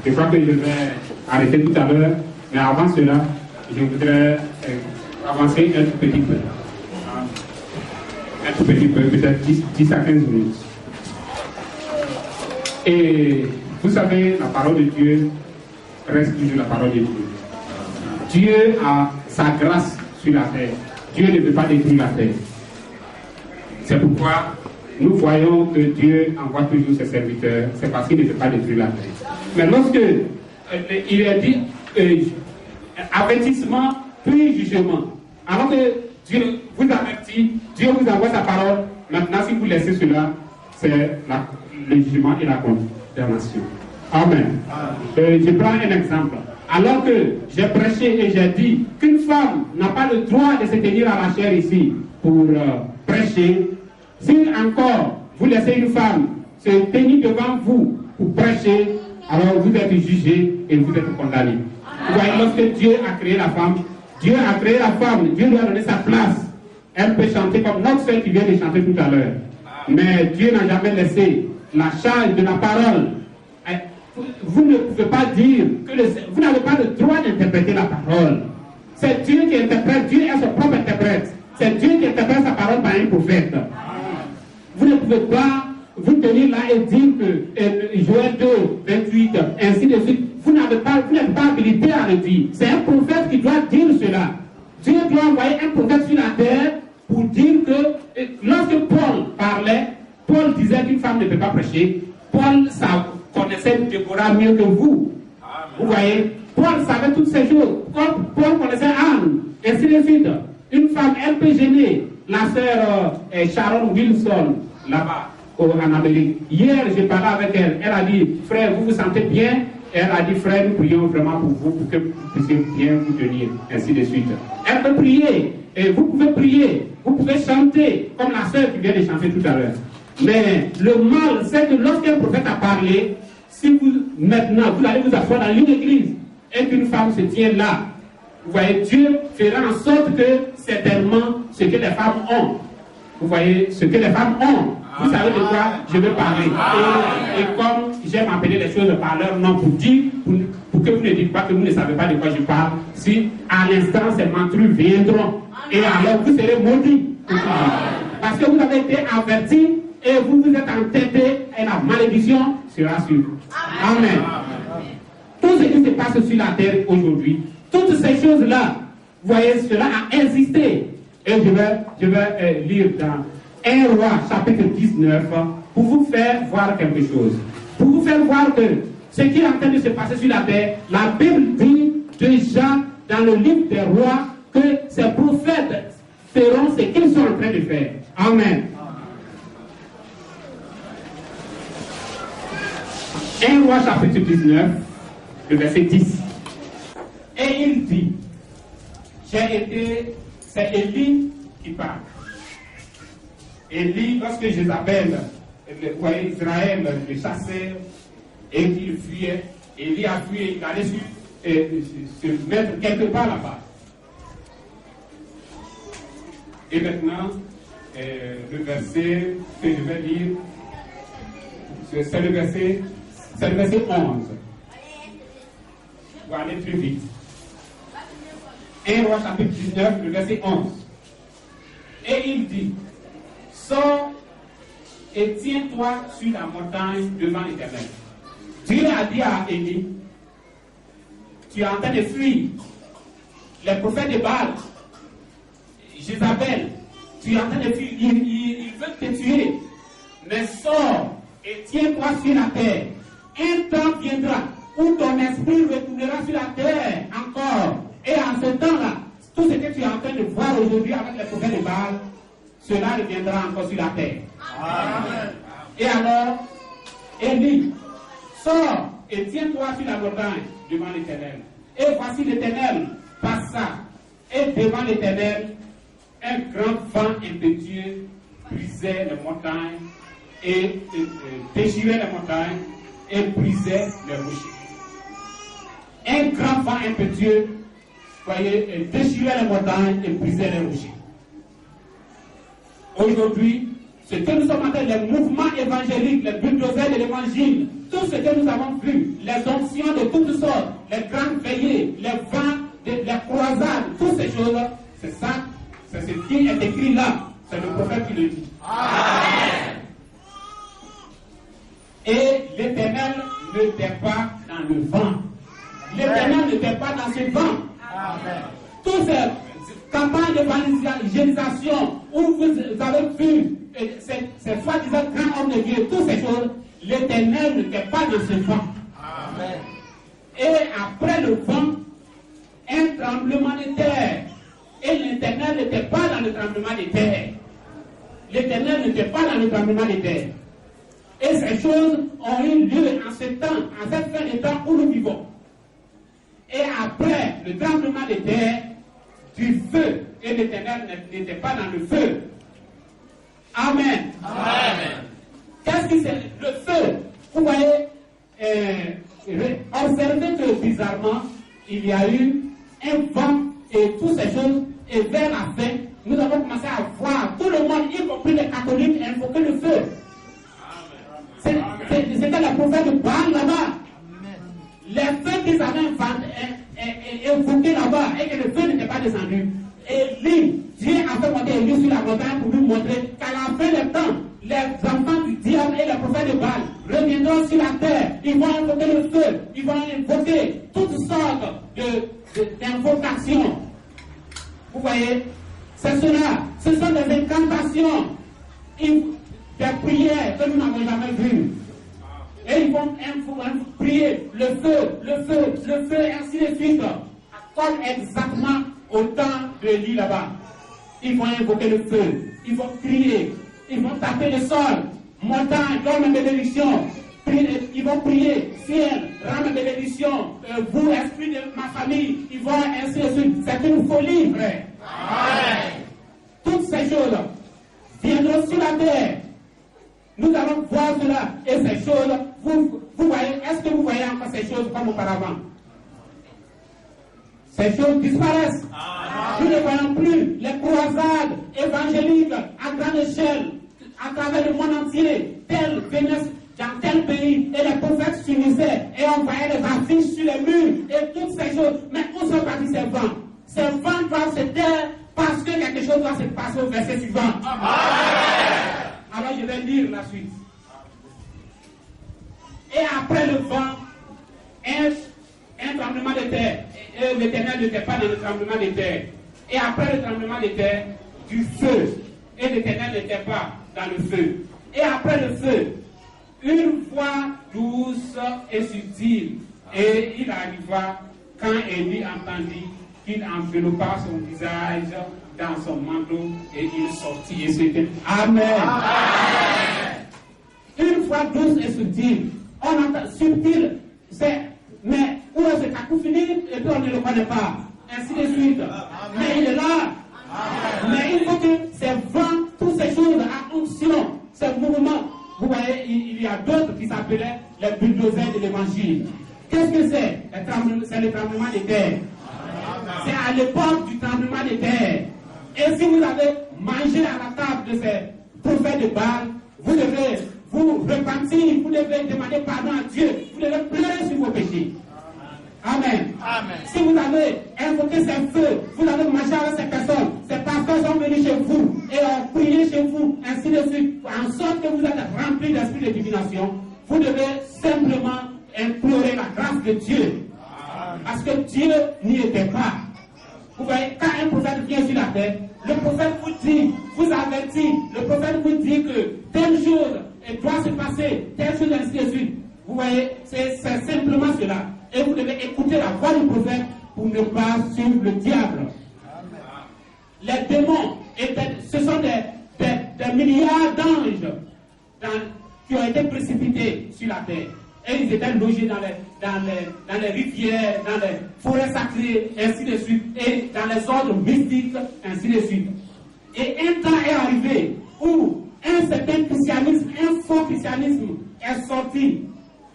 Je crois que je vais arrêter tout à l'heure, mais avant cela, je voudrais avancer un tout petit peu. Un tout petit peu, peut-être 10 à 15 minutes. Et vous savez, la parole de Dieu reste toujours la parole de Dieu. Dieu a sa grâce sur la terre. Dieu ne veut pas détruire la terre. C'est pourquoi nous voyons que Dieu envoie toujours ses serviteurs. C'est parce qu'il ne veut pas détruire la terre. Mais lorsque il est dit avertissement puis jugement, alors que Dieu vous avertit, Dieu vous envoie sa parole, maintenant si vous laissez cela, c'est le jugement et la condamnation. Amen. Je prends un exemple. Alors que j'ai prêché et j'ai dit qu'une femme n'a pas le droit de se tenir à la chair ici pour prêcher, si encore vous laissez une femme se tenir devant vous pour prêcher, alors vous êtes jugé et vous êtes condamné. Vous voyez, lorsque Dieu a créé la femme, Dieu lui a donné sa place. Elle peut chanter comme notre sœur qui vient de chanter tout à l'heure. Mais Dieu n'a jamais laissé la charge de la parole. Vous ne pouvez pas dire que vous n'avez pas le droit d'interpréter la parole. C'est Dieu qui interprète, Dieu est son propre interprète. C'est Dieu qui interprète sa parole par un prophète. Vous ne pouvez pas vous tenir là et dire que Joël 2, 28, ainsi de suite. Vous n'êtes pas habilité à le dire. C'est un prophète qui doit dire cela. Dieu doit envoyer un prophète sur la terre pour dire que lorsque Paul parlait, Paul disait qu'une femme ne peut pas prêcher. Paul connaissait Déborah mieux que vous. Vous voyez, Paul savait toutes ces choses. Paul connaissait Anne, ainsi de suite. Une femme, elle peut gêner la sœur Sharon Wilson, là-bas, en Amérique. Hier, j'ai parlé avec elle. Elle a dit, frère, vous vous sentez bien? Elle a dit, frère, nous prions vraiment pour vous, pour que vous puissiez bien vous tenir, ainsi de suite. Elle peut prier, et vous pouvez prier, vous pouvez chanter, comme la sœur qui vient de chanter tout à l'heure. Mais le mal, c'est que lorsqu'un prophète a parlé, si vous, maintenant, vous allez vous asseoir dans une église, et qu'une femme se tient là, vous voyez, Dieu fera en sorte que, certainement, ce que les femmes ont, vous voyez, ce que les femmes ont, vous savez de quoi je veux parler. Et comme j'aime appeler les choses par leur nom pour dire, pour que vous ne dites pas que vous ne savez pas de quoi je parle, si à l'instant ces mentrus viendront, et alors vous serez maudits. Parce que vous avez été avertis et vous vous êtes entêtés et la malédiction sera sur vous. Amen. Tout ce qui se passe sur la terre aujourd'hui, toutes ces choses-là, vous voyez, cela a existé. Et je vais lire dans 1 Roi chapitre 19 pour vous faire voir quelque chose. Pour vous faire voir que ce qui est en train de se passer sur la terre, la Bible dit déjà dans le livre des rois que ces prophètes feront ce qu'ils sont en train de faire. Amen. 1 Roi chapitre 19, le verset 10. Et il dit, c'est Élie qui parle. Élie, lorsque Jézabel, le roi Israël, le chassait et qu'il fuyait, Élie a fui, il allait se mettre quelque part là-bas. Et maintenant, le verset que je vais lire, c'est le verset 11. Je vais aller plus vite. 1 Roi chapitre 19, le verset 11. Et il dit, sors et tiens-toi sur la montagne devant l'Éternel. Dieu a dit à Élie, tu es en train de fuir les prophètes de Baal, Jézabel, tu es en train de fuir, ils veulent te tuer, mais sors et tiens-toi sur la terre. Un temps viendra où ton esprit retournera sur la terre encore. Et en ce temps-là, tout ce que tu es en train de voir aujourd'hui avec les prophètes de Baal, cela reviendra encore sur la terre. Amen. Et alors, Élie, sors et tiens-toi sur la montagne devant l'Éternel. Et voici l'Éternel passa, et devant l'Éternel, un grand vent impétueux brisait les montagnes et déchirait les montagnes et brisait les rochers. Un grand vent impétueux, voyez, déchirait les montagnes et brisait les rochers. Aujourd'hui, ce que nous sommes en train, les mouvements évangéliques, les bulldozers de l'évangile, tout ce que nous avons vu, les onctions de toutes sortes, les grandes veillées, les vents, les croisades, toutes ces choses, c'est ça, c'est ce qui est écrit là. C'est le prophète qui le dit. Amen. Et l'Éternel n'était pas dans le vent. L'Éternel n'était pas dans ce vent. Amen. Toutes ces campagnes d'évangélisation où vous avez vu ces soi-disant grands hommes de Dieu, toutes ces choses, l'Éternel n'était pas dans ce vent. Amen. Et après le vent, un tremblement de terre. Et l'Éternel n'était pas dans le tremblement de terre. L'Éternel n'était pas dans le tremblement de terre. Et ces choses ont eu lieu en ce temps, en cette fin de temps où nous vivons. Et après le tremblement de terre, du feu, et l'Éternel n'était pas dans le feu. Amen. Amen. Qu'est-ce que c'est le feu? Vous voyez, observez que bizarrement, il y a eu un vent et toutes ces choses, et vers la fin, nous avons commencé à voir tout le monde, y compris les catholiques, invoquer le feu. C'était le prophète de Baal là-bas. Les feux qu'ils avaient invoqués là-bas et que le feu n'était pas descendu. Et lui, Dieu a fait monter Élie sur la montagne pour lui montrer qu'à la fin des temps, les enfants du diable et les prophètes de Baal reviendront sur la terre. Ils vont invoquer le feu. Ils vont invoquer toutes sortes d'invocations. Vous voyez, c'est cela. Ce sont des incantations, des prières que nous n'avons jamais vues. Et ils vont prier le feu, et ainsi de suite. Comme exactement au temps de Élie là-bas. Ils vont invoquer le feu, ils vont crier, ils vont taper le sol, montagne, donne mes bénédictions. Ils vont prier, ciel, rends mes bénédictions, vous, esprit de ma famille, ils vont ainsi de suite. C'est une folie, frère. Amen. Toutes ces choses viendront sur la terre. Nous allons voir cela. Et ces choses, vous voyez, est-ce que vous voyez encore ces choses comme auparavant? Ces choses disparaissent. Nous ne voyons plus les croisades évangéliques à grande échelle, à travers le monde entier, telles venaient dans tel pays, et les prophètes s'unissaient, et on voyait les affiches sur les murs, et toutes ces choses. Mais où sont partis ces vents? Ces vents doivent se taire parce que quelque chose doit se passer au verset suivant. Amen. Alors je vais lire la suite. Et après le vent, un tremblement de terre. Et l'Éternel n'était pas dans le tremblement de terre. Et après le tremblement de terre, du feu. Et l'Éternel n'était pas dans le feu. Et après le feu, une voix douce et subtile. Et il arriva quand Élie entendit qu'il enveloppa son visage dans son manteau et il sortit et c'était Amen. Amen. Une voix douce et subtile. On entend subtil, c'est mais où est-ce que cacophonie et puis on ne le connaît pas. Ainsi de suite. Amen. Mais il est là. Amen. Mais il faut que ces vents, toutes ces choses à onction, ces mouvements. Vous voyez, il y a d'autres qui s'appelaient les bulldozers de l'évangile. Qu'est-ce que c'est? C'est le tremblement de terre. C'est à l'époque du tremblement de terre. Et si vous avez mangé à la table de ces prophètes de Baal, vous devez vous repentir, vous devez demander pardon à Dieu, vous devez pleurer sur vos péchés. Amen. Amen. Si vous avez invoqué ces feux, vous avez marché avec ces personnes, ces pasteurs sont venus chez vous et ont prié chez vous, ainsi de suite, en sorte que vous êtes remplis d'esprit de divination, vous devez simplement implorer la grâce de Dieu. Parce que Dieu n'y était pas. Vous voyez, quand un prophète vient sur la terre, le prophète vous dit, vous avertit, le prophète vous dit que telle chose doit se passer, telle chose ainsi de suite. Vous voyez, c'est simplement cela. Et vous devez écouter la voix du prophète pour ne pas suivre le diable. Les démons, ce sont des milliards d'anges qui ont été précipités sur la terre. Et ils étaient logés dans les rivières, dans les forêts sacrées, ainsi de suite, et dans les ordres mystiques, ainsi de suite. Et un temps est arrivé où un certain christianisme, un faux christianisme est sorti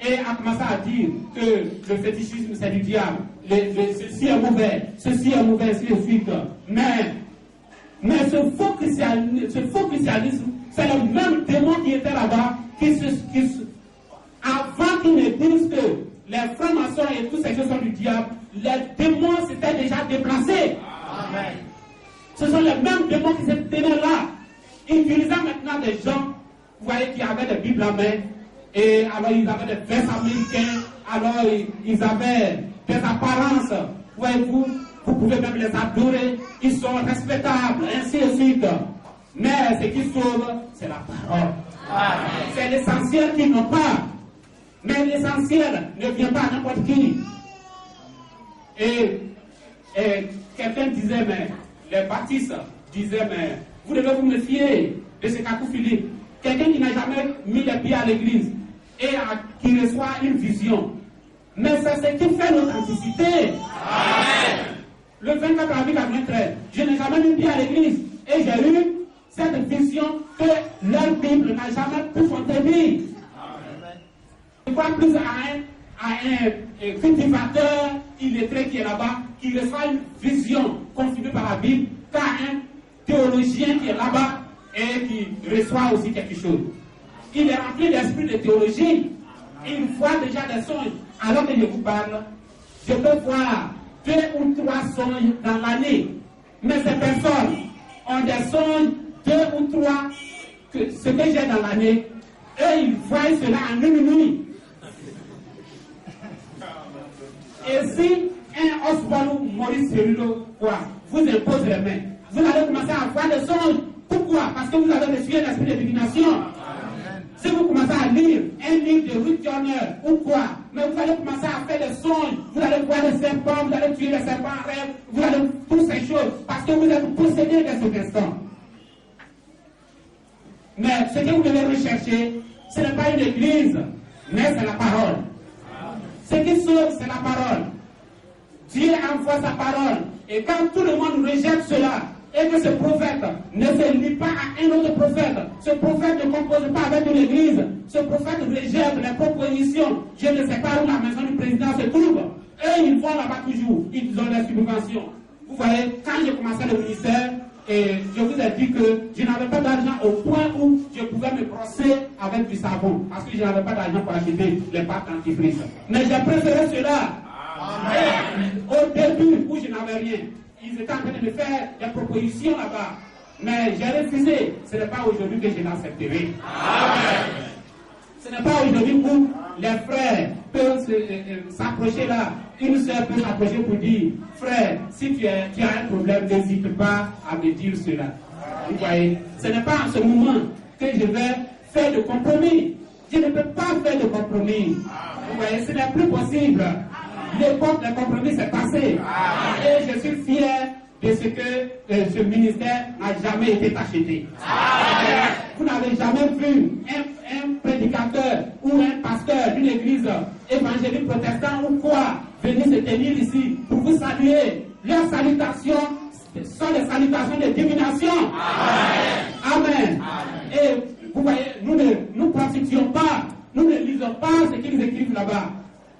et a commencé à dire que le fétichisme c'est du diable, ceci est mauvais, ainsi de suite. Mais ce faux christianisme, c'est le même démon qui était là-bas, avant qu'ils ne disent que les francs-maçons et tous ces choses sont du diable, les démons s'étaient déjà déplacés. Amen. Ce sont les mêmes démons qui se tenaient là, utilisant maintenant des gens, vous voyez, qui avaient des Bibles à main, et alors ils avaient des vestes américains, alors ils avaient des apparences, voyez-vous, vous pouvez même les adorer, ils sont respectables, ainsi de suite. Mais ce qui sauve, c'est la parole. Amen. C'est l'essentiel qu'ils n'ont pas. Mais l'essentiel ne vient pas à n'importe qui. Et quelqu'un disait, mais les baptistes disaient, mais vous devez vous méfier de ce Kakou Philippe. Quelqu'un qui n'a jamais mis les pieds à l'église et qui reçoit une vision. Mais c'est ce qui fait l'authenticité. Amen. Le 24 avril 93, je n'ai jamais mis pied à l'église et j'ai eu cette vision que leur Bible n'a jamais pu contenir. Je crois plus à un cultivateur illettré qui est là-bas, qui reçoit une vision confirmée par la Bible, qu'à un théologien qui est là-bas et qui reçoit aussi quelque chose. Il est rempli d'esprit de théologie. Il voit déjà des songes. Alors que je vous parle, je peux voir 2 ou 3 songes dans l'année. Mais ces personnes ont des songes, 2 ou 3, ce que j'ai dans l'année, et ils voient cela en une nuit. Et si un Oswald Maurice Cerulo vous impose les mains, vous allez commencer à voir des songes. Pourquoi? Parce que vous avez reçu un esprit de divination. Si vous commencez à lire un livre de Ruth Turner ou quoi, mais vous allez commencer à faire des songes, vous allez voir des serpents, vous allez tuer les serpents en rêve, vous allez toutes ces choses, parce que vous êtes possédé de cet instant. Mais ce que vous devez rechercher, ce n'est pas une église, mais c'est la parole. Ce qui sauve, c'est la parole. Dieu envoie sa parole. Et quand tout le monde rejette cela, et que ce prophète ne se lie pas à un autre prophète, ce prophète ne compose pas avec une église, ce prophète rejette les propositions, je ne sais pas où la maison du président se trouve, et ils vont là-bas toujours, ils ont des subventions. Vous voyez, quand j'ai commencé le ministère, et je vous ai dit que je n'avais pas d'argent au point où je pouvais me brosser avec du savon, parce que je n'avais pas d'argent pour acheter les pâtes dentifrice. Mais j'ai préféré cela. Amen. Au début, où je n'avais rien, ils étaient en train de me faire des propositions là-bas. Mais j'ai refusé. Ce n'est pas aujourd'hui que je l'accepterai. Ce n'est pas aujourd'hui où les frères peuvent s'approcher là. Une sœur peut s'approcher pour dire, frère, si tu as un problème, n'hésite pas à me dire cela. Vous voyez, ce n'est pas en ce moment que je vais faire de compromis. Je ne peux pas faire de compromis. Vous voyez, ce n'est plus possible. L'époque des compromis s'est passée. Et je suis fier de ce que ce ministère n'a jamais été acheté. Vous n'avez jamais vu un prédicateur ou un pasteur d'une église évangélique protestante ou quoi venir se tenir ici pour vous saluer. Leurs salutations sont des salutations de divination. Amen. Et vous voyez, nous ne pratiquions pas, nous ne lisons pas ce qu'ils écrivent là-bas.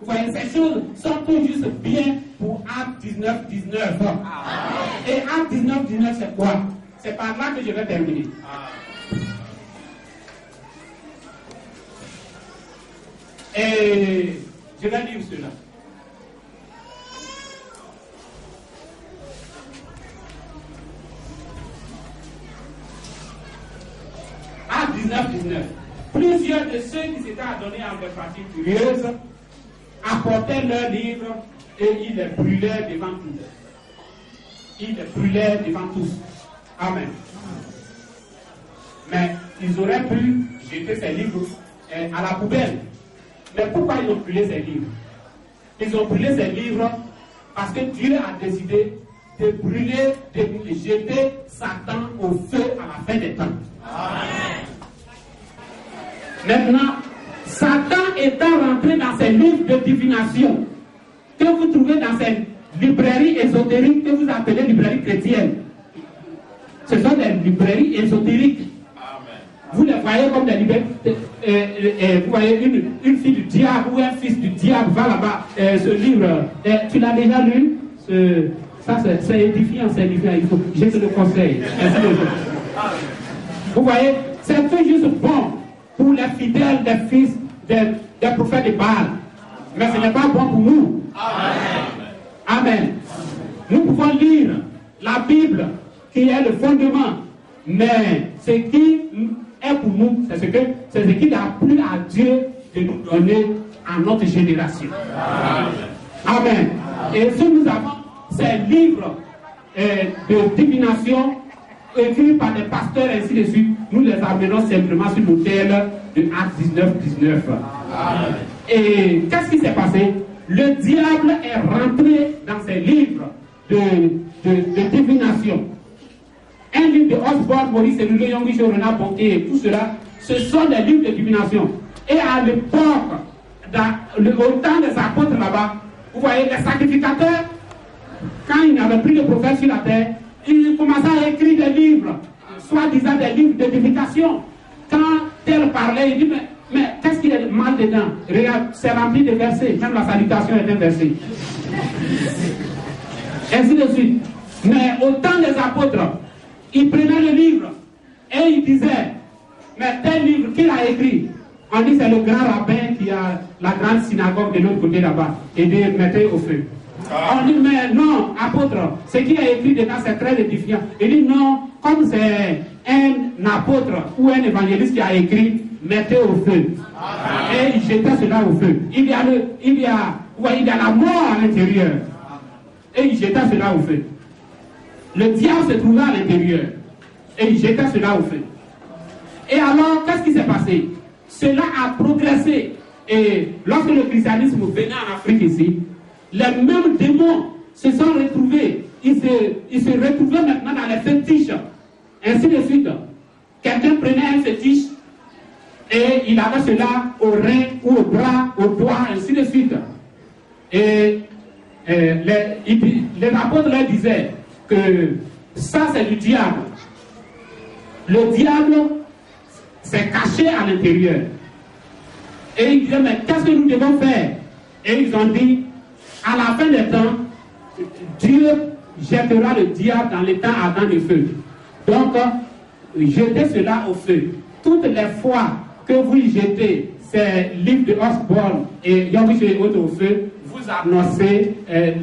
Vous voyez, ces choses sont tout juste bien pour Acte 19, 19. Et Acte 19, 19, c'est quoi? C'est par là que je vais terminer. Et je vais lire cela. Acte 19, 19. Plusieurs de ceux qui s'étaient adonnés à des pratiques curieuses apportaient leurs livres et ils les brûlaient devant tous. Ils les brûlaient devant tous. Amen. Mais ils auraient pu jeter ces livres à la poubelle. Mais pourquoi ils ont brûlé ces livres? Ils ont brûlé ces livres parce que Dieu a décidé de brûler, de jeter Satan au feu à la fin des temps. Amen. Maintenant, Satan étant rentré dans ces livres de divination que vous trouvez dans ces librairies ésotériques que vous appelez librairies chrétiennes. Ce sont des librairies ésotériques. Amen. Vous les voyez comme des librairies. Vous voyez une fille du diable ou un fils du diable va là-bas. Ce livre, tu l'as déjà lu? Ça, c'est édifiant, c'est édifiant. Je te le conseille. Vous voyez, C'est tout juste bon pour les fidèles des fils des prophètes de Baal. Mais ce n'est pas bon pour nous. Amen. Amen. Nous pouvons lire la Bible qui est le fondement. Mais ce qui est pour nous, c'est ce qu'il a plu à Dieu de nous donner à notre génération. Amen. Amen. Et si nous avons ces livres de divination écrits par des pasteurs ainsi de suite, nous les amenons simplement sur l'autel de Actes 19. Amen. Et qu'est-ce qui s'est passé? Le diable est rentré dans ces livres de divination. Un livre de Osborne, Maurice et Louis Yongui, Renard Bonquet et tout cela, ce sont des livres de divination. Et à l'époque, au temps des apôtres là-bas, vous voyez, les sacrificateurs, quand ils n'avaient plus de prophètes sur la terre, ils commençaient à écrire des livres, soi-disant des livres de divination. Quand tel parlait, il dit, mais qu'est-ce qu'il y a de mal dedans? Regarde, c'est rempli de versets, même la salutation est un verset. Ainsi de suite. Mais au temps des apôtres, ils prenaient le livre et ils disaient, mais tel livre qu'il a écrit, on dit c'est le grand rabbin qui a la grande synagogue de l'autre côté là-bas, et ils mettaient au feu. On dit, mais non, apôtre, ce qui est écrit dedans c'est très édifiant. Il dit non, comme c'est un apôtre ou un évangéliste qui a écrit, mettez au feu. Et il jetait cela au feu. Il y a la mort à l'intérieur. Et il jeta cela au feu. Le diable se trouvait à l'intérieur. Et il jeta cela au feu. Et alors, qu'est-ce qui s'est passé? Cela a progressé. Et lorsque le christianisme venait en Afrique ici, les mêmes démons se sont retrouvés. Ils se retrouvaient maintenant dans les fétiches. Ainsi de suite. Quelqu'un prenait un fétiche et il avait cela au rein ou au bras, au doigt, ainsi de suite. Et les apôtres leur disaient que ça c'est du diable. Le diable s'est caché à l'intérieur. Et ils disaient, mais qu'est-ce que nous devons faire? Et ils ont dit, à la fin des temps, Dieu jettera le diable dans les temps ardents de feu. Donc, jetez cela au feu. Toutes les fois que vous jetez ces livres de Osborne et Yonggi et autres au feu, vous annoncez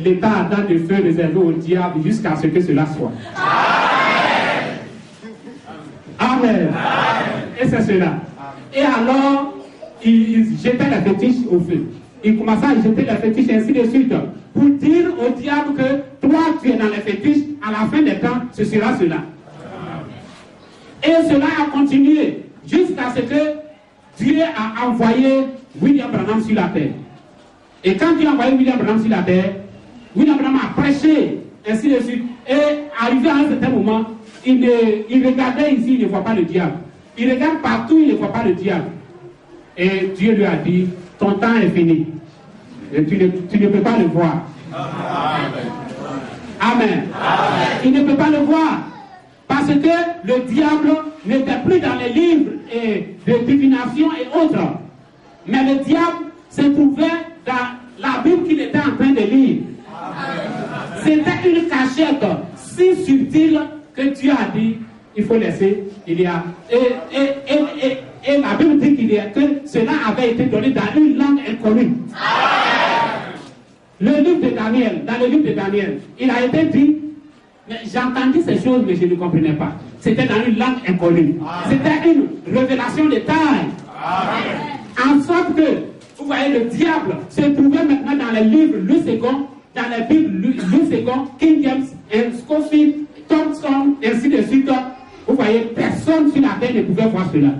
l'état ardent de feu réservé au diable jusqu'à ce que cela soit. Amen. Amen. Et c'est cela. Et alors, ils jetaient les fétiches au feu. Ils commençaient à jeter les fétiches ainsi de suite. Pour dire au diable que toi, tu es dans les fétiches, à la fin des temps, ce sera cela. Et cela a continué jusqu'à ce que Dieu a envoyé William Branham sur la terre. Et quand Dieu a envoyé William Branham sur la terre, William Branham a prêché, ainsi de suite. Et arrivé à un certain moment, il regardait ici, il ne voit pas le diable. Il regarde partout, il ne voit pas le diable. Et Dieu lui a dit, ton temps est fini. Et tu ne peux pas le voir. Amen. Amen. Amen. Il ne peut pas le voir. Parce que le diable n'était plus dans les livres de divination et autres. Mais le diable se trouvait dans la Bible qu'il était en train de lire. C'était une cachette si subtile que Dieu a dit, il faut laisser. Il y a. Et la Bible dit que cela avait été donné dans une langue inconnue. Le livre de Daniel, dans le livre de Daniel, il a été dit, j'ai entendu ces choses, mais je ne comprenais pas. C'était dans une langue inconnue. C'était une révélation de taille. En sorte que, vous voyez, le diable se trouvait maintenant dans les livres Louis II, dans les Bibles Louis II, King James, et Scofield, Thompson, ainsi de suite. Vous voyez, personne sur la terre ne pouvait voir cela.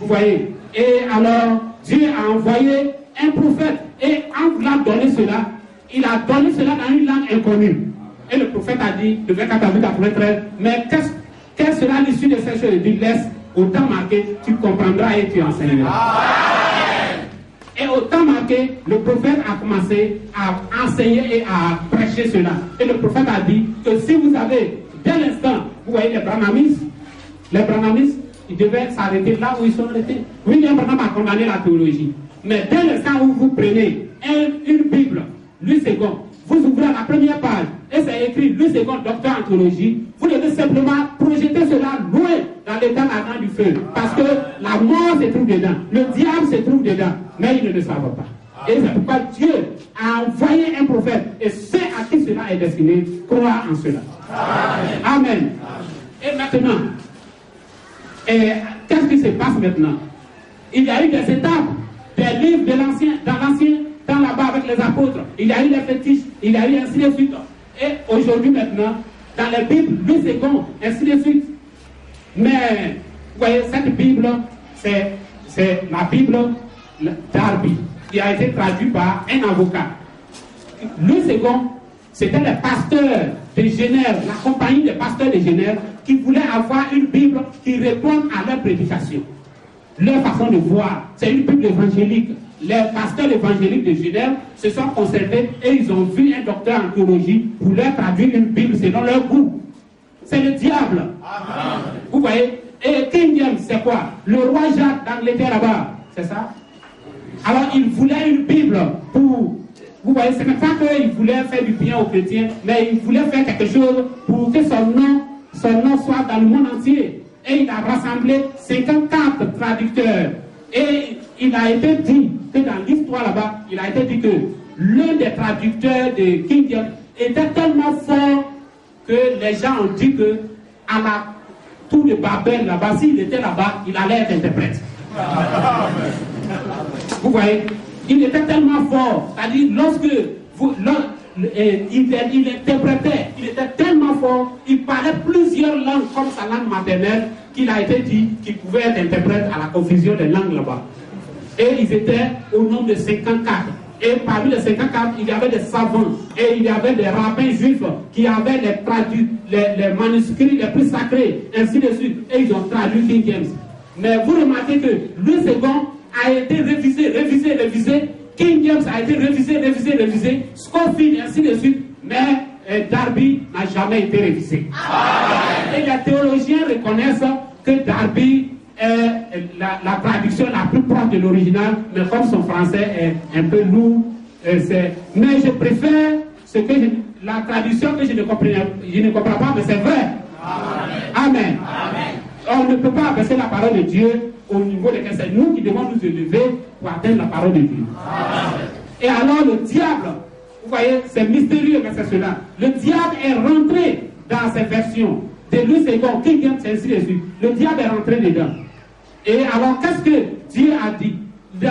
Vous voyez. Et alors, Dieu a envoyé un prophète. Et en voulant donner cela, il a donné cela dans une langue inconnue. Et le prophète a dit, le 24 avril 93, mais quelle sera l'issue de ces choses? Il dit, laisse, au temps marqué, tu comprendras et tu enseigneras. Et au temps marqué, le prophète a commencé à enseigner et à prêcher cela. Et le prophète a dit que si vous avez, dès l'instant, vous voyez les Branhamistes, ils devaient s'arrêter là où ils sont arrêtés. William Branham a condamné la théologie. Mais dès l'instant où vous prenez une Bible, Louis II, vous ouvrez la première page et c'est écrit Louis II, docteur en théologie, vous devez simplement projeter cela loin dans l'état ardent du feu. feu. Parce que la mort se trouve dedans. Le diable se trouve dedans. Mais ils ne le savent pas. Et c'est pourquoi Dieu a envoyé un prophète. Et ceux à qui cela est destiné croient en cela. Amen. Et maintenant, qu'est-ce qui se passe maintenant? Il y a eu des étapes, des livres de l'Ancien, dans là-bas avec les apôtres. Il y a eu les fétiches, il y a eu ainsi de suite. Et aujourd'hui maintenant, dans les Bibles, Louis II, ainsi de suite. Mais, vous voyez, cette Bible, c'est la Bible Darby, qui a été traduite par un avocat. Louis II, c'était les pasteurs de Genève, la compagnie des pasteurs de Genève, qui voulaient avoir une Bible qui réponde à leur prédication. Leur façon de voir, c'est une Bible évangélique. Les pasteurs évangéliques de Genève se sont concertés et ils ont vu un docteur en théologie pour leur traduire une Bible selon leur goût. C'est le diable. Amen. Vous voyez? Et King James, c'est quoi? Le roi Jacques d'Angleterre là-bas. C'est ça? Alors, il voulait une Bible pour... Vous voyez, ce n'est pas qu'il voulait faire du bien aux chrétiens, mais il voulait faire quelque chose pour que son nom soit dans le monde entier. Et il a rassemblé 54 traducteurs. Et il a été dit que dans l'histoire là-bas, il a été dit que l'un des traducteurs de King James était tellement fort que les gens ont dit que à la tour de Babel là-bas, s'il était là-bas, il allait être interprète. Vous voyez, il était tellement fort, c'est-à-dire il interprétait, il était tellement fort, il parlait plusieurs langues comme sa langue maternelle, qu'il a été dit qu'il pouvait être interprète à la confusion des langues là-bas. Et ils étaient au nombre de 54. Et parmi les 54, il y avait des savants et il y avait des rabbins juifs qui avaient les manuscrits les plus sacrés, ainsi de suite. Et ils ont traduit King James. Mais vous remarquez que Louis II a été révisé. King James a été révisé. Scofield, ainsi de suite. Mais Darby n'a jamais été révisé. Et les théologiens reconnaissent que Darby est la traduction la plus proche de l'original, mais comme son français est un peu lourd, mais je préfère la traduction que je ne comprends pas, mais c'est vrai. Amen. On ne peut pas abaisser la parole de Dieu au niveau de c'est nous qui devons nous élever pour atteindre la parole de Dieu. Et alors le diable, vous voyez, c'est mystérieux, mais c'est cela. Le diable est rentré dans ces versions de Louis II, King James, ainsi de suite. Le diable est rentré dedans. Et alors, qu'est-ce que Dieu a dit? De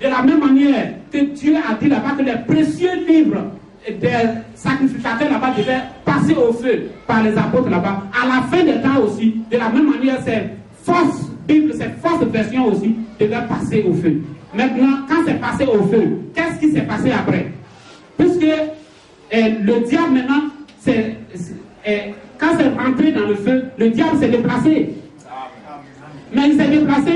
la même manière que Dieu a dit là-bas que les précieux livres des sacrificateurs là-bas devaient passer au feu par les apôtres là-bas. À la fin des temps aussi, de la même manière, ces fausses Bibles, ces fausses versions aussi devaient passer au feu. Maintenant, quand c'est passé au feu, qu'est-ce qui s'est passé après? Puisque le diable maintenant, quand c'est rentré dans le feu, le diable s'est déplacé. Mais il s'est déplacé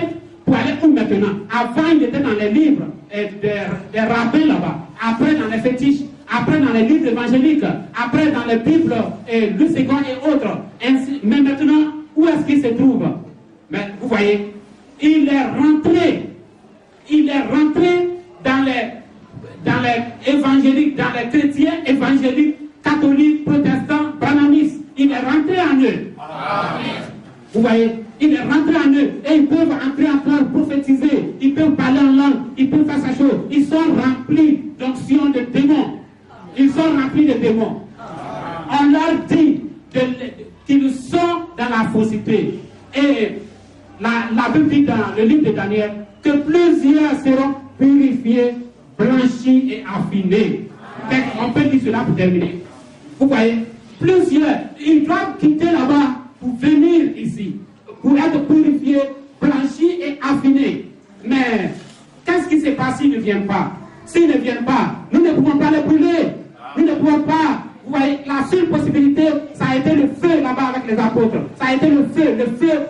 pour aller où maintenant? Avant, il était dans les livres des rabbins là-bas. Après, dans les fétiches. Après, dans les livres évangéliques. Après, dans les Bibles, Louis II et autres. Ainsi, mais maintenant, où est-ce qu'il se trouve? Mais vous voyez, il est rentré dans les évangéliques, dans les chrétiens évangéliques, catholiques, protestants, branhamistes. Il est rentré en eux. Amen. Vous voyez, il est rentré en eux et ils peuvent entrer en train de prophétiser, ils peuvent parler en langue, ils peuvent faire sa chose. Ils sont remplis d'onction de démons. Ils sont remplis de démons. On leur dit qu'ils sont dans la fausseté. Et la Bible dit dans le livre de Daniel que plusieurs seront purifiés, blanchis et affinés. On peut dire cela pour terminer. Vous voyez, plusieurs, ils doivent quitter là-bas pour venir ici, pour être purifiés, blanchis et affinés. Mais qu'est-ce qui se passe s'ils ne viennent pas? S'ils ne viennent pas, nous ne pouvons pas les brûler. Nous ne pouvons pas. Vous voyez, la seule possibilité, ça a été le feu là-bas avec les apôtres. Ça a été le feu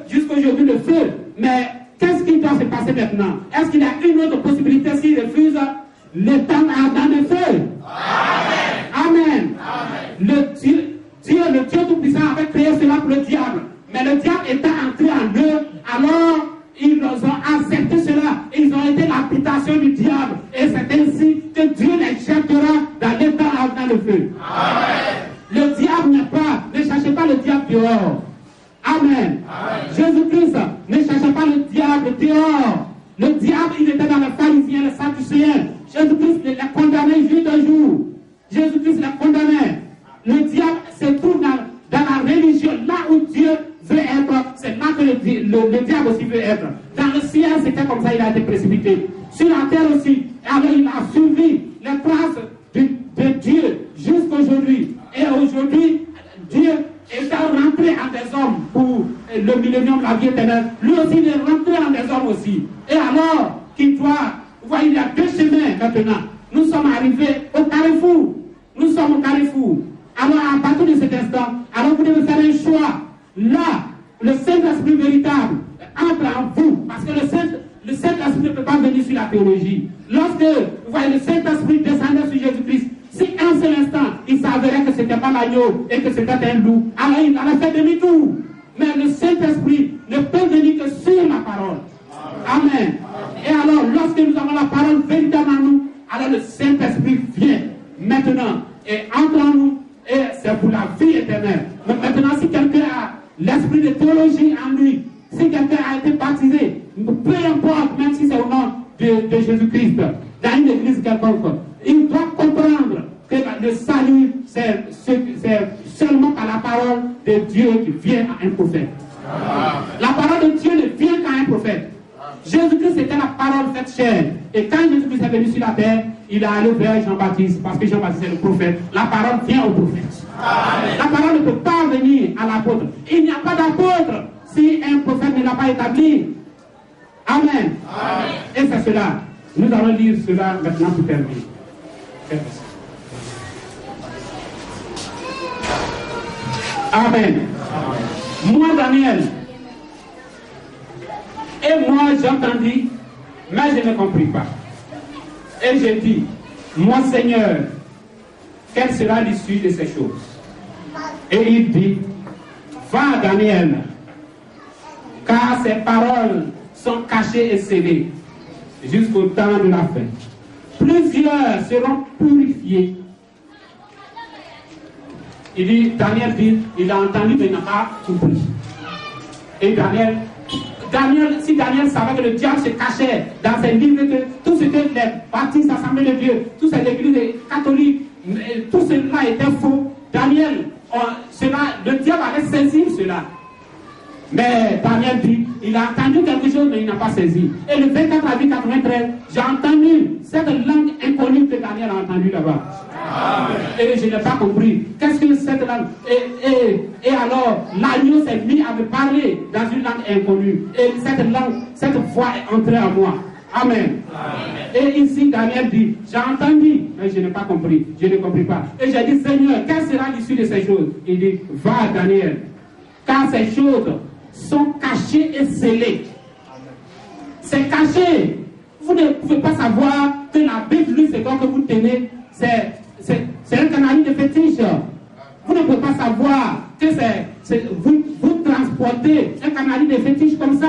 jusqu'à aujourd'hui, le feu. Mais qu'est-ce qui doit se passer maintenant? Est-ce qu'il y a une autre possibilité s'ils refusent? Le temps dans le feu. Amen. Le Dieu Tout-Puissant avait créé cela pour le diable. Mais le diable étant entré en eux, alors ils ont accepté cela. Ils ont été l'habitation du diable. Et c'est ainsi que Dieu les jettera dans l'état dans le feu. Amen. Le diable n'est pas, ne cherchez pas le diable dehors. Amen. Jésus-Christ Ne cherchez pas le diable dehors. Le diable, il était dans les pharisiens, les sadducéens. Jésus-Christ l'a condamné jour de jour. Jésus-Christ l'a condamné. Le diable se trouve dans la religion, là où Dieu veut être, c'est là que le diable aussi veut être. Dans le ciel, c'était comme ça, il a été précipité. Sur la terre aussi, alors il a suivi les traces de Dieu jusqu'aujourd'hui. Et aujourd'hui, Dieu est rentré en des hommes pour le millénium, la vie éternelle. Lui aussi, il est rentré en des hommes aussi. Et alors, qu'il doit, vous voyez, il y a deux chemins maintenant. Nous sommes arrivés au carrefour. Nous sommes au carrefour. Alors, à partir de cet instant, alors vous devez faire un choix. Là, le Saint-Esprit véritable entre en vous. Parce que le Saint-Esprit ne peut pas venir sur la théologie. Lorsque, vous voyez, le Saint-Esprit descendait sur Jésus-Christ, si un seul instant, il s'avérait que ce n'était pas l'agneau et que c'était un loup, alors il allait faire demi-tour. Mais le Saint-Esprit ne peut venir que sur la parole. Amen. Et alors, lorsque nous avons la parole véritablement en nous, alors le Saint-Esprit vient maintenant et entre en nous, et c'est pour la vie éternelle. Mais maintenant, si quelqu'un a l'esprit de théologie en lui, si quelqu'un a été baptisé, peu importe, même si c'est au nom de Jésus-Christ, dans une église quelconque, il doit comprendre que le salut, c'est seulement par la parole de Dieu qui vient à un prophète. La parole de Dieu ne vient qu'à un prophète. Jésus-Christ était la parole faite chair. Et quand Jésus-Christ est venu sur la terre, il est allé vers Jean-Baptiste, parce que Jean-Baptiste est le prophète. La parole vient au prophète. Amen. La parole ne peut pas venir à l'apôtre. Il n'y a pas d'apôtre si un prophète ne l'a pas établi. Amen. Amen. Et c'est cela. Nous allons lire cela maintenant pour terminer. Amen. Amen. Moi, Daniel, et moi j'ai entendu, mais je ne compris pas. Et j'ai dit, moi Seigneur, quelle sera l'issue de ces choses? Et il dit, va Daniel, car ces paroles sont cachées et scellées jusqu'au temps de la fin. Plusieurs seront purifiés. Il dit, Daniel dit, il a entendu mais il n'a pas compris. Et si Daniel savait que le diable se cachait dans ses livres, que tout ce que les baptistes, l'Assemblée de Dieu, toutes ces églises catholiques, tout cela était faux, Daniel, le diable avait saisi cela. Mais Daniel dit, il a entendu quelque chose, mais il n'a pas saisi. Et le 24 avril 93, j'ai entendu cette langue inconnue que Daniel a entendue là-bas. Et je n'ai pas compris. Qu'est-ce que cette langue? Et alors, l'agneau s'est mis à me parler dans une langue inconnue. Et cette voix est entrée en moi. Amen. Amen. Et ici, Daniel dit, j'ai entendu, mais je n'ai pas compris. Je ne compris pas. Et j'ai dit, Seigneur, quelle sera l'issue de ces choses? Il dit, va Daniel, car ces choses sont cachées et scellées. C'est caché. Vous ne pouvez pas savoir que la Bible, lui, c'est comme que vous tenez, c'est un canaris de fétiche. Vous ne pouvez pas savoir que vous transportez un canaris de fétiche comme ça.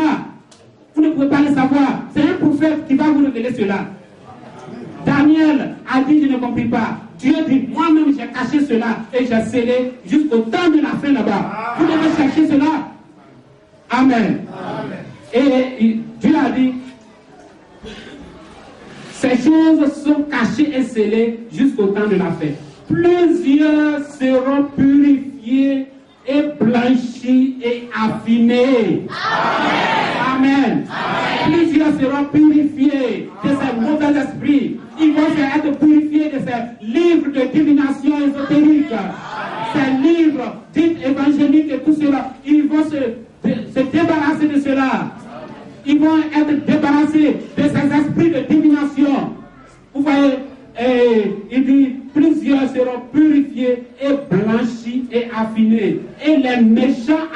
Vous ne pouvez pas le savoir. C'est un prophète qui va vous révéler cela. Daniel a dit, je ne compris pas. Dieu dit, moi-même j'ai caché cela et j'ai scellé jusqu'au temps de la fin là-bas. Vous devez chercher cela. Amen. Amen. Et Dieu a dit, ces choses sont cachées et scellées jusqu'au temps de la fin. Plusieurs seront purifiés et blanchis et affinés. Amen. Amen. Amen. Plusieurs seront purifiés de ces mauvais esprits. Ils vont être purifiés de ces livres de divination ésotérique. Ces livres dits évangéliques et tout cela. Ils vont se débarrasser de cela. Ils vont être débarrassés de ces esprits de divination. Vous voyez, il dit, plusieurs seront purifiés et blanchis et affinés. Et les méchants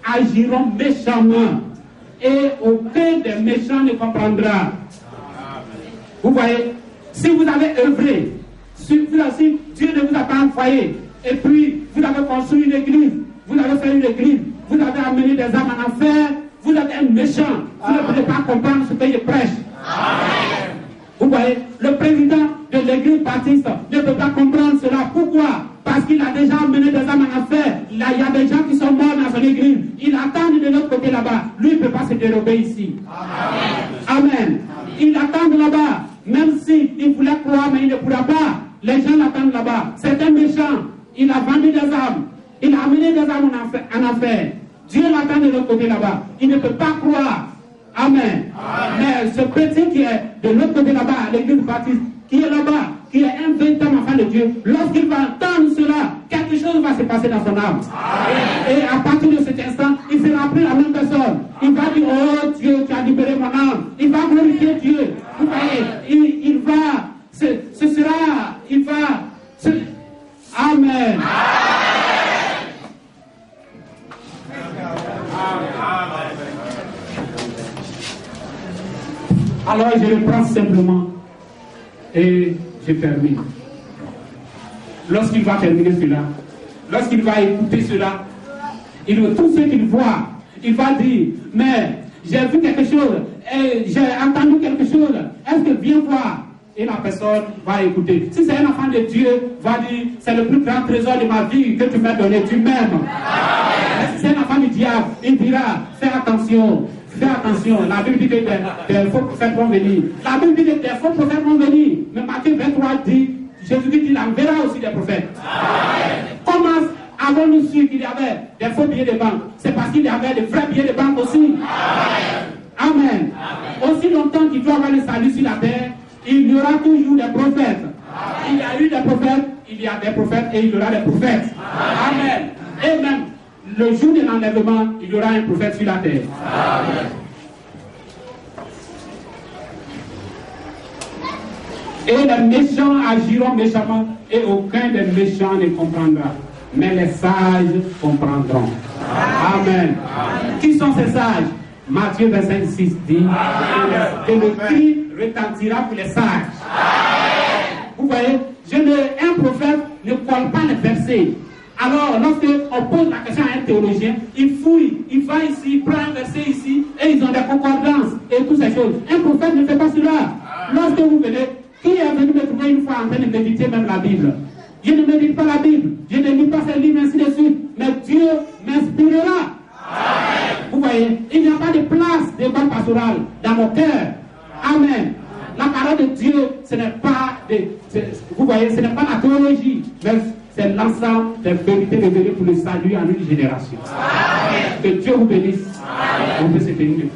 agiront méchamment. Et aucun des méchants ne comprendra. Vous voyez, si vous avez œuvré, si Dieu ne vous a pas envoyé, et puis vous avez construit une église, vous avez fait une église, vous avez amené des âmes en enfer, vous êtes un méchant, vous ne pouvez pas comprendre ce que je prêche. Amen. Vous voyez, le président de l'église baptiste ne peut pas comprendre cela. Pourquoi? Parce qu'il a déjà amené des âmes en enfer. Là, il y a des gens qui sont morts dans son église. Il attend de l'autre côté là-bas. Lui, il ne peut pas se dérober ici. Amen. Amen. Il attend là-bas. Même s'il voulait croire, mais il ne pourra pas. Les gens l'attendent là-bas. C'est un méchant. Il a vendu des âmes. Il a amené des âmes en enfer. Dieu l'attend de l'autre côté là-bas. Il ne peut pas croire. Amen. Mais ce petit qui est de l'autre côté là-bas, à l'église baptiste, qui est là-bas, qui est un véritable enfant de Dieu, lorsqu'il va entendre cela, quelque chose va se passer dans son âme. Et à partir de cet instant, il sera plus la même personne. Il va dire, oh Dieu, tu as libéré mon âme. Il va glorifier Dieu. Vous voyez, il va, ce sera, il va, Amen. Alors je reprends simplement et je termine. Lorsqu'il va terminer cela, lorsqu'il va écouter cela, tout ce qu'il voit, il va dire, mais j'ai vu quelque chose, et j'ai entendu quelque chose, est-ce que viens voir? Et la personne va écouter. Si c'est un enfant de Dieu, va dire, c'est le plus grand trésor de ma vie que tu m'as donné, tu m'aimes. Si c'est un enfant du diable, il dira, fais attention. Fais attention, la Bible dit que des faux prophètes vont venir. La Bible dit que des faux prophètes vont venir. Mais Matthieu 23 dit, Jésus-Christ dit, il enverra aussi des prophètes. Amen. Comment avons-nous su qu'il y avait des faux billets de banque? C'est parce qu'il y avait des vrais billets de banque aussi. Amen. Amen. Amen. Aussi longtemps qu'il doit y avoir le salut sur la terre, il y aura toujours des prophètes. Amen. Il y a eu des prophètes, il y a des prophètes et il y aura des prophètes. Amen. Amen. Et même, le jour de l'enlèvement, il y aura un prophète sur la terre. Amen. Et les méchants agiront méchamment et aucun des méchants ne comprendra. Mais les sages comprendront. Amen. Amen. Qui sont ces sages? Matthieu 25:6 dit que le cri retentira pour les sages. Amen. Vous voyez, un prophète ne colle pas les versets. Alors, lorsqu'on pose la question à un théologien, il fouille, il va ici, il prend un verset ici, et ils ont des concordances et toutes ces choses. Un prophète ne fait pas cela. Lorsque vous venez, qui est venu me trouver une fois en train de méditer même la Bible? Je ne médite pas la Bible, je ne lis pas ces livres, ainsi de suite, mais Dieu m'inspirera. Vous voyez, il n'y a pas de place de banque pastorale dans mon cœur. Amen. La parole de Dieu, ce n'est pas vous voyez, ce n'est pas la théologie, mais c'est l'ensemble des vérités révélées pour le salut en une génération. Amen. Que Dieu vous bénisse. Amen. On peut se bénir.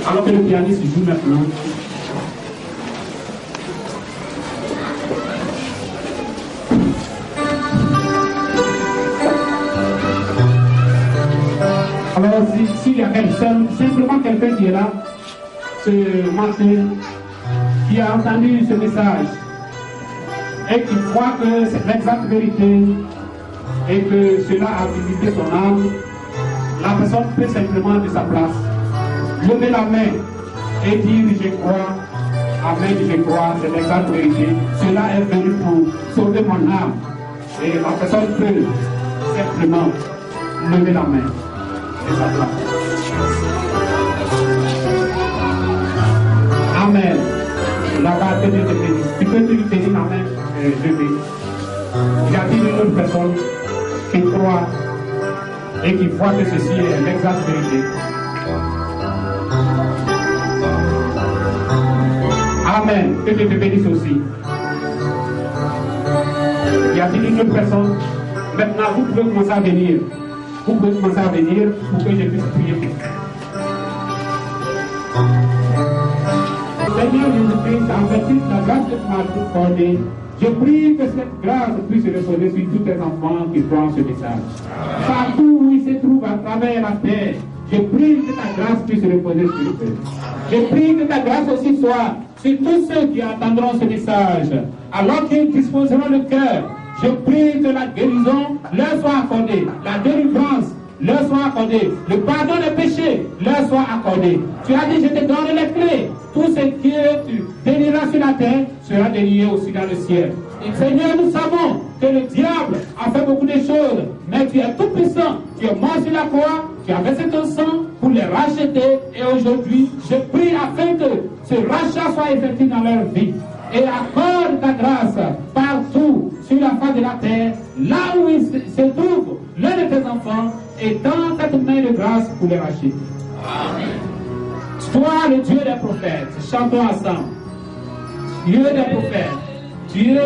Alors que le pianiste joue maintenant. Alors, s'il y a simplement quelqu'un qui est là, ce matin, qui a entendu ce message, et qui croit que c'est l'exacte vérité, et que cela a visité son âme, la personne peut simplement de sa place lever la main et dire je crois, amen, je crois, c'est l'exacte vérité, cela est venu pour sauver mon âme. Et la personne peut simplement lever la main de sa place. Amen. Là-bas, Dieu te bénisse. Tu peux te tenir la main, je vais. Y a-t-il une autre personne qui croit et qui voit que ceci est l'exacte vérité? Amen. Que Dieu te bénisse aussi. Y a-t-il une autre personne? Maintenant, vous pouvez commencer à venir. Vous pouvez commencer à venir pour que je puisse prier pour vous. Seigneur Jésus-Christ, en vertu de la grâce que tu m'as accordée, je prie que cette grâce puisse reposer sur tous tes enfants qui croient ce message. Partout où ils se trouvent à travers la terre, je prie que ta grâce puisse reposer sur eux. Je prie que ta grâce aussi soit sur tous ceux qui entendront ce message. Alors qu'ils disposeront le cœur, je prie que la guérison leur soit accordée, la délivrance leur soit accordée, le pardon des péchés leur soit accordé. Tu as dit, je te donne les clés. Tout ce que tu dénieras sur la terre sera dénié aussi dans le ciel. Et Seigneur, nous savons que le diable a fait beaucoup de choses, mais tu es tout puissant. Tu es mort sur la croix, tu as versé ton sang pour les racheter. Et aujourd'hui, je prie afin que ce rachat soit effectif dans leur vie. Et accorde ta grâce grâce partout sur la face de la terre, là où il se trouve l'un de tes enfants, et tends cette main de grâce pour les racheter. Amen. Toi, le Dieu des prophètes, chantons ensemble. Dieu des prophètes, Dieu des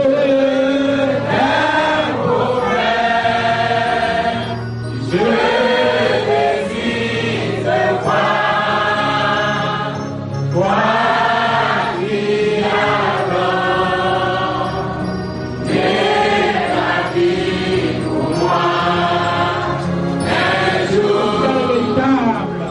prophètes, je désire te voir, toi qui adore, dès la vie pour moi, un jour véritable.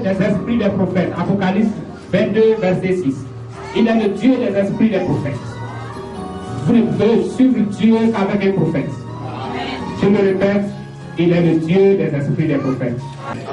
Des esprits des prophètes. Apocalypse 22, verset 6. Il est le Dieu des esprits des prophètes. Vous ne pouvez suivre Dieu qu'avec un prophète. Je me répète, il est le Dieu des esprits des prophètes. Amen.